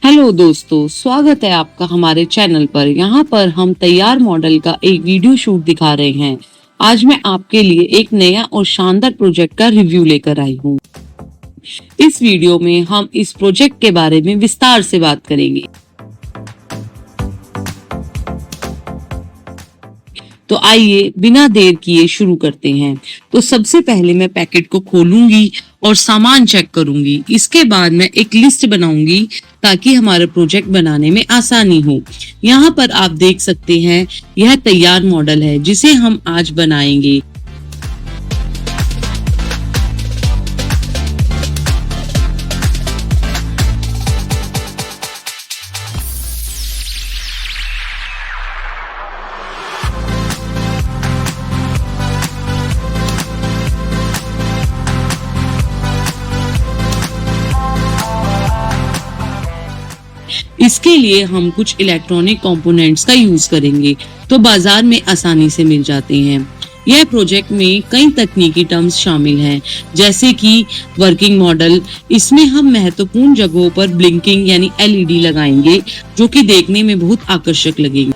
Hello दोस्तों, स्वागत है आपका हमारे चैनल पर। यहाँ पर हम तैयार मॉडल का एक वीडियो शूट दिखा रहे हैं। आज मैं आपके लिए एक नया और शानदार प्रोजेक्ट का रिव्यू लेकर आई हूँ। इस वीडियो में हम इस प्रोजेक्ट के बारे में विस्तार से बात करेंगे। तो आइए बिना देर किए शुरू करते हैं। तो सबसे पहले मैं पैकेट को खोलूंगी और सामान चेक करूंगी। इसके बाद मैं एक लिस्ट बनाऊंगी ताकि हमारा प्रोजेक्ट बनाने में आसानी हो। यहाँ पर आप देख सकते हैं, यह तैयार मॉडल है जिसे हम आज बनाएंगे। इसके लिए हम कुछ इलेक्ट्रॉनिक कंपोनेंट्स का यूज करेंगे तो बाजार में आसानी से मिल जाते हैं। यह प्रोजेक्ट में कई तकनीकी टर्म्स शामिल हैं, जैसे कि वर्किंग मॉडल। इसमें हम महत्वपूर्ण जगहों पर ब्लिंकिंग यानी एलईडी लगाएंगे जो कि देखने में बहुत आकर्षक लगेंगे।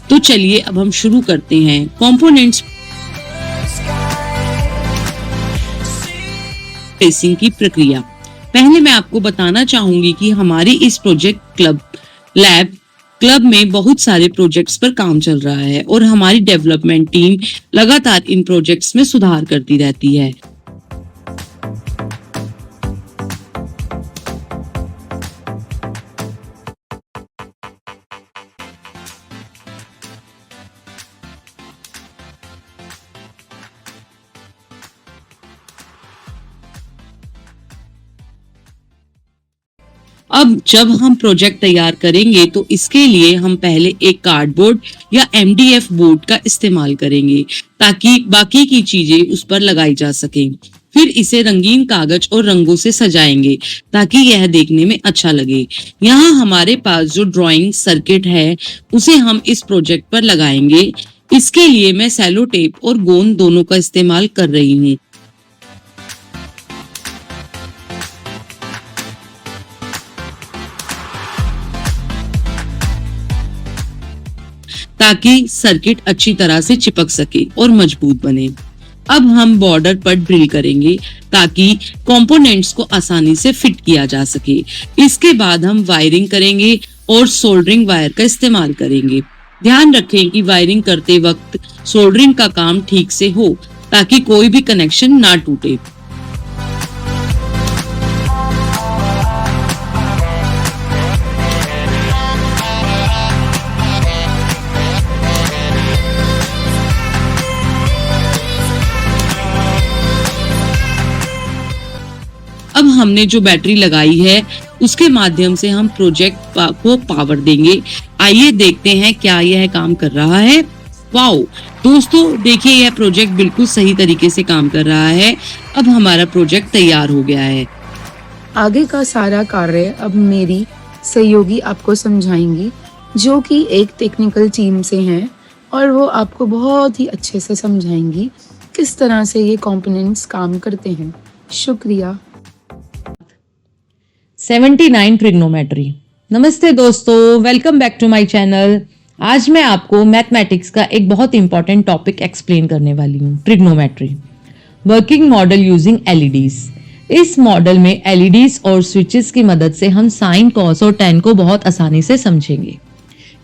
तो चलिए अब हम शुरू करते हैं कंपोनेंट्स ट्रेसिंग की प्रक्रिया। पहले मैं आपको बताना चाहूंगी कि हमारी इस प्रोजेक्ट क्लब में बहुत सारे प्रोजेक्ट्स पर काम चल रहा है और हमारी डेवलपमेंट टीम लगातार इन प्रोजेक्ट्स में सुधार करती रहती है। अब जब हम प्रोजेक्ट तैयार करेंगे तो इसके लिए हम पहले एक कार्डबोर्ड या एमडीएफ बोर्ड का इस्तेमाल करेंगे ताकि बाकी की चीजें उस पर लगाई जा सकें। फिर इसे रंगीन कागज और रंगों से सजाएंगे ताकि यह देखने में अच्छा लगे। यहाँ हमारे पास जो ड्राइंग सर्किट है उसे हम इस प्रोजेक्ट पर लगाएंगे। इसके लिए मैं सेलो टेप और गोंद दोनों का इस्तेमाल कर रही हूँ। ताकि सर्किट अच्छी तरह से चिपक सके और मजबूत बने। अब हम बॉर्डर पर ड्रिल करेंगे ताकि कंपोनेंट्स को आसानी से फिट किया जा सके। इसके बाद हम वायरिंग करेंगे और सोल्डरिंग वायर का इस्तेमाल करेंगे। ध्यान रखें कि वायरिंग करते वक्त सोल्डरिंग का काम ठीक से हो ताकि कोई भी कनेक्शन ना टूटे। अब हमने जो बैटरी लगाई है उसके माध्यम से हम प्रोजेक्ट को पावर देंगे। आइए देखते हैं क्या यह काम कर रहा है। वाओ दोस्तों, देखिए यह प्रोजेक्ट बिल्कुल सही तरीके से काम कर रहा है। अब हमारा प्रोजेक्ट तैयार हो गया है। आगे का सारा कार्य अब मेरी सहयोगी आपको समझाएंगी, जो कि एक टेक्निकल टीम से हैं और वो आपको बहुत ही अच्छे से समझाएंगी किस तरह से ये कंपोनेंट्स काम करते हैं। शुक्रिया। 79 ट्रिग्नोमेट्री। नमस्ते दोस्तों, वेलकम बैक टू माय चैनल। आज मैं आपको मैथमेटिक्स का एक बहुत इंपॉर्टेंट टॉपिक एक्सप्लेन करने वाली हूँ, trigonometry. Working model using LEDs. इस मॉडल में एलईडीज और स्विचेस की मदद से हम साइन, कॉस और टैन को बहुत आसानी से समझेंगे।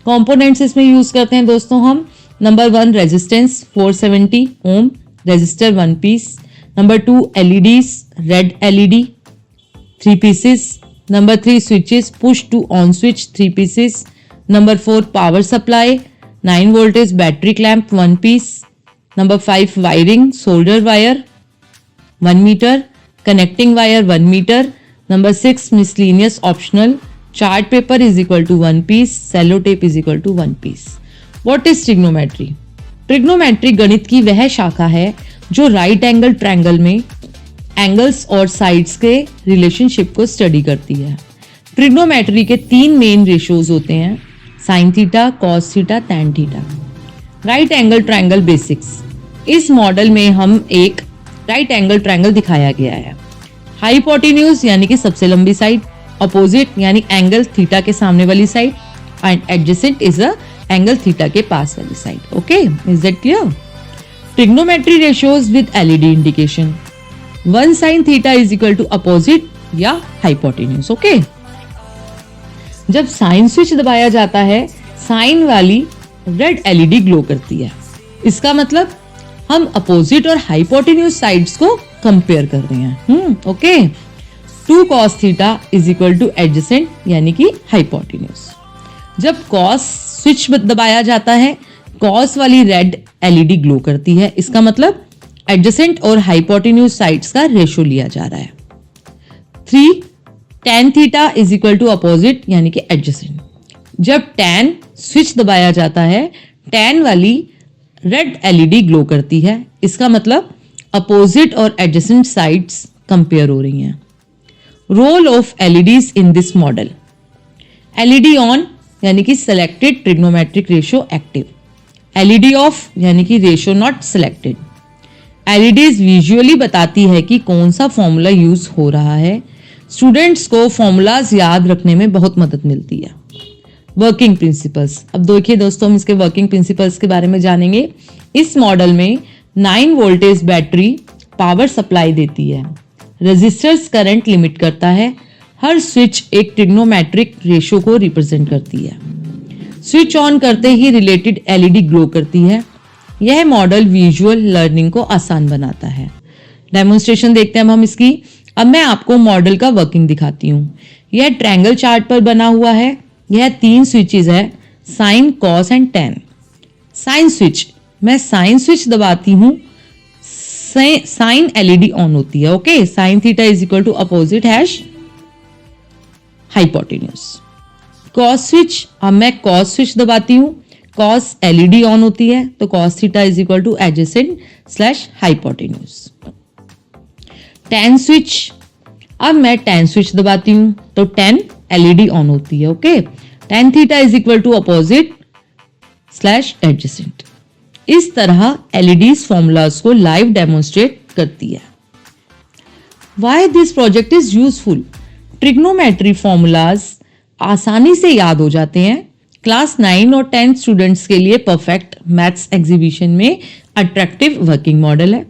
कंपोनेंट्स इसमें यूज करते हैं दोस्तों हम। Number 1 resistance 470 ohm, resistor 1 piece. Number 2 LEDs, red LED 3 pieces. Number 3 switches, push to on switch 3 pieces. Number 4 power supply 9 voltage battery clamp 1 piece. Number 5 wiring, solder wire 1 meter, connecting wire 1 meter. Number 6 miscellaneous optional, chart paper is equal to 1 piece, cello tape is equal to 1 piece. What is trigonometry? Trigonometry गणित की वह शाखा है जो right angle triangle में angles और sides के relationship को स्टडी करती है। ट्रिग्नोमेट्री के 3 मेन रेशियोज होते हैं, sine theta, cos theta, tan theta. Right angle triangle basics. इस मॉडल में हम एक राइट एंगल ट्रायंगल दिखाया गया है। हाइपोटेन्यूज यानी कि सबसे लंबी साइड, अपोजिट यानी एंगल थीटा के सामने वाली side, and adjacent is a angle theta के पास वाली side. Okay, is that clear? Trigonometry ratios with LED indication, 1 sin theta is equal to opposite या हाइपोटेन्यूज। ओके, जब साइन स्विच दबाया जाता है, साइन वाली रेड एलईडी ग्लो करती है। इसका मतलब हम अपोजिट और हाइपोटेन्यूज साइड्स को कंपेयर कर रहे हैं। Okay, 2 cos theta is equal two adjacent यानी कि हाइपोटेन्यूज। जब cos स्विच दबाया जाता है, cos वाली रेड एलईडी ग्लो करती है। इसका मतलब एडजेसेंट और हाइपोटेन्यूज साइड्स का रेशो लिया जा रहा है। 3 tan theta is equal to opposite यानी कि एडजेसेंट। जब tan स्विच दबाया जाता है, tan वाली रेड एलईडी ग्लो करती है। इसका मतलब अपोजिट और एडजेसेंट साइड्स कंपेयर हो रही हैं। Role of LEDs in this model, LED on यानी कि selected trigonometric ratio active, LED off यानी कि ratio not selected. LEDs visually बताती है कि कौन सा फॉर्मूला यूज हो रहा है। स्टूडेंट्स को फॉर्मूलाज याद रखने में बहुत मदद मिलती है। वर्किंग प्रिंसिपल्स, अब देखिए दोस्तों, हम इसके वर्किंग प्रिंसिपल्स के बारे में जानेंगे। इस मॉडल में 9 वोल्टेज बैटरी पावर सप्लाई देती है। रेजिस्टर्स करंट लिमिट करता है। हर स्विच एक ट्रिग्नोमेट्रिक रेशियो को रिप्रेजेंट करती है। स्विच ऑन करते ही रिलेटेड एलईडी ग्लो करती है। यह मॉडल विजुअल लर्निंग को आसान बनाता है। डेमोन्स्ट्रेशन देखते हैं हम इसकी। अब मैं आपको मॉडल का वर्किंग दिखाती हूँ। यह ट्रायंगल चार्ट पर बना हुआ है। यह 3 स्विचेस है, sine, cos and tan. Sine switch, मैं साइन स्विच दबाती हूँ, साइन एलईडी ऑन होती है। Okay, sine theta is equal to opposite hash hypotenuse. Cos switch, अब मैं कॉस स्विच दबाती हूँ, कॉस एलईडी ऑन होती है, तो cos theta is equal two adjacent slash hypotenuse. Tan switch, अब मैं टैन स्विच दबाती हूँ तो टैन एलईडी ऑन होती है। Okay, tan theta is equal to opposite slash adjacent. इस तरह एलईडीज फॉर्मूलाज को लाइव डेमोन्स्ट्रेट करती है। Why this project is useful? Trigonometry formulas आसानी से याद हो जाते हैं। क्लास 9 और 10 स्टूडेंट्स के लिए परफेक्ट मैथ्स एग्जीबिशन में अट्रैक्टिव वर्किंग मॉडल है।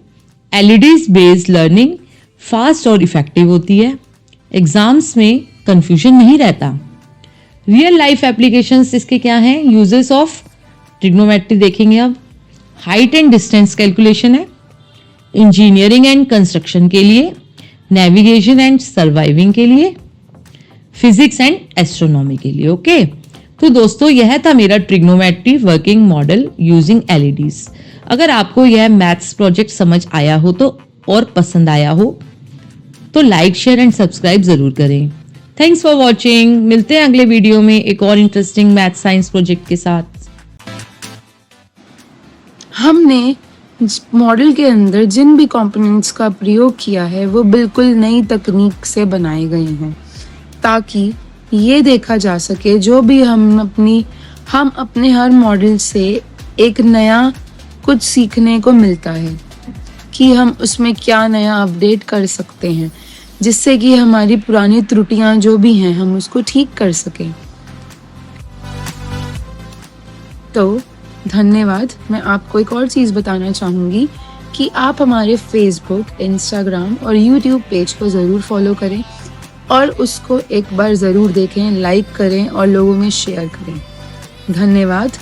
एलईडीज बेस्ड लर्निंग फास्ट और इफेक्टिव होती है। एग्जाम्स में कंफ्यूजन नहीं रहता। रियल लाइफ एप्लीकेशंस इसके क्या हैं? यूजेस ऑफ ट्रिग्नोमेट्री देखेंगे अब। हाइट एंड डिस्टेंस कैलकुलेशन है, इंजीनियरिंग एंड कंस्ट्रक्शन के लिए, नेविगेशन एंड सर्वाइविंग के लिए, फिजिक्स एंड एस्ट्रोनॉमी के लिए। ओके, तो दोस्तों यह था मेरा trigonometry working model using LEDs. अगर आपको यह मैथ्स प्रोजेक्ट समझ आया हो तो और पसंद आया हो तो लाइक, शेयर एंड सब्सक्राइब जरूर करें। Thanks for watching. मिलते हैं अगले वीडियो में एक और इंटरेस्टिंग मैथ साइंस प्रोजेक्ट के साथ। हमने मॉडल के अंदर जिन भी कंपोनेंट्स का प्रयोग किया है वो बिल्कुल नई तकनीक से बनाए गए हैं, ताकि ये देखा जा सके जो भी हम अपने हर मॉडल से एक नया कुछ सीखने को मिलता है कि हम उसमें क्या नया अपडेट कर सकते हैं, जिससे कि हमारी पुरानी त्रुटियां जो भी हैं हम उसको ठीक कर सकें। तो धन्यवाद। मैं आपको एक और चीज़ बताना चाहूँगी कि आप हमारे फेसबुक, इंस्टाग्राम और यूट्यूब पेज को ज़रूर फॉलो करें और उसको एक बार ज़रूर देखें, लाइक करें और लोगों में शेयर करें। धन्यवाद।